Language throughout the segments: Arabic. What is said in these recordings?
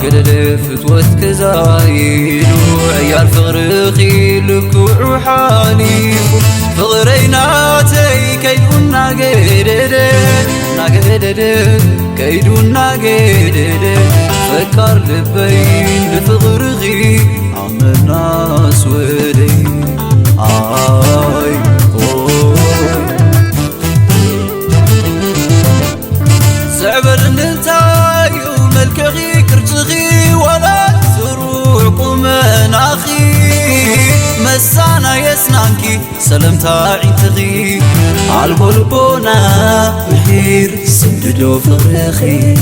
قدد فتوت كزايدو عيال فقرخي لكوع وحالي فقريناتي كيدونا قدد كيدونا قدد فكر لبين لفقرخي عملنا سودي زعبر نتاي وملكغي كرتغي ولا زروعكمن أخي مسانا يسنانكي سلمتا عينتغي عالبولبونا بحير سنددو فغرخي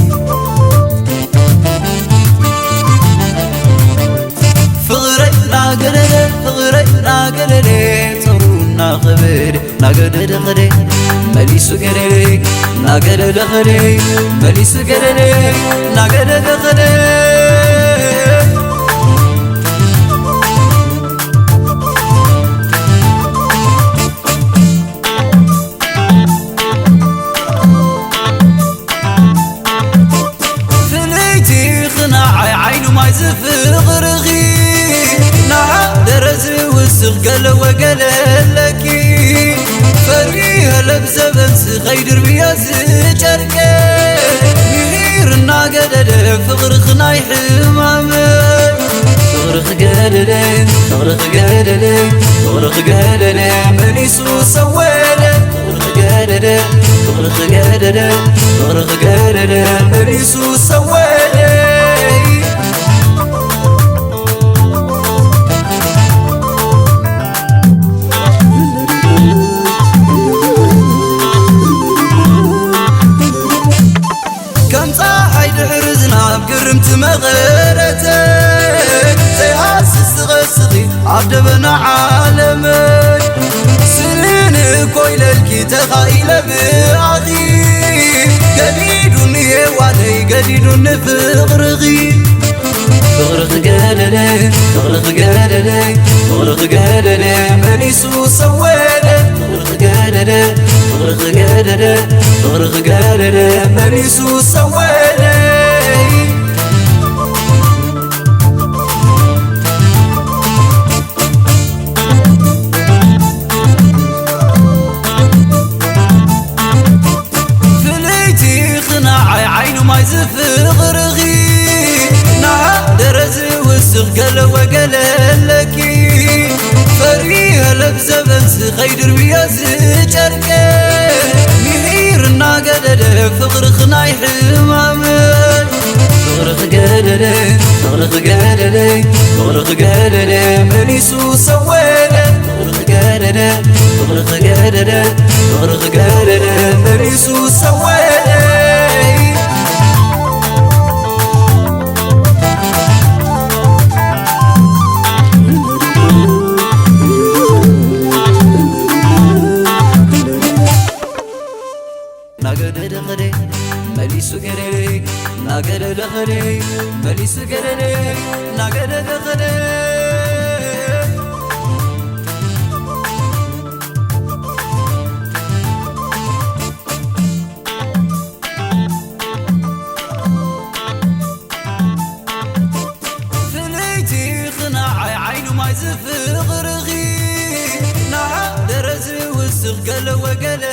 فغرينا قللي ترونا غبري ناقدد غدي مليسو قللي ناقدد غدي مليسو قللي ناقدد غدي فليتي خناعي عينو ما يزفر غرغي درزي وسغل وقل لكي فريها لبزبنس غيدر بياز جركي يهيرنا قدد فغرخنا يحمامي فغرخ قدد فغرخ قدد فغرخ قدد منيسو سويلي فغرخ قدد فغرخ قدد فغرخ قدد منيسو سويلي قرمت مغيرتك زي هاسس غسغي عدبنا عالمك سنين كويل الكتخايل بأخي قديدون يوالي قديدون فغرغي فغرغ قاللي فغرغ قاللي فغرغ قاللي منيسو سويلي فغرغ قاللي فغرغ قاللي فغرغ قاللي منيسو سويلي عينو ما يزفر غرغي درزي وسغل وقل لكي فريها لبزبنس غيدر بياز جركي مهيرنا قدد فغرخنا يحمامي فغرخ قدد فغرخ قدد فغرخ قدد منيسو سويلي فغرخ قدد فغرخ قدد فغرخ قدد منيسو سويلي مليسو قرري ناقدد غدي مليسو قرري ناقدد غدي فليتي خناعي عينو ما يزفر غرغي درزي وسغل وقل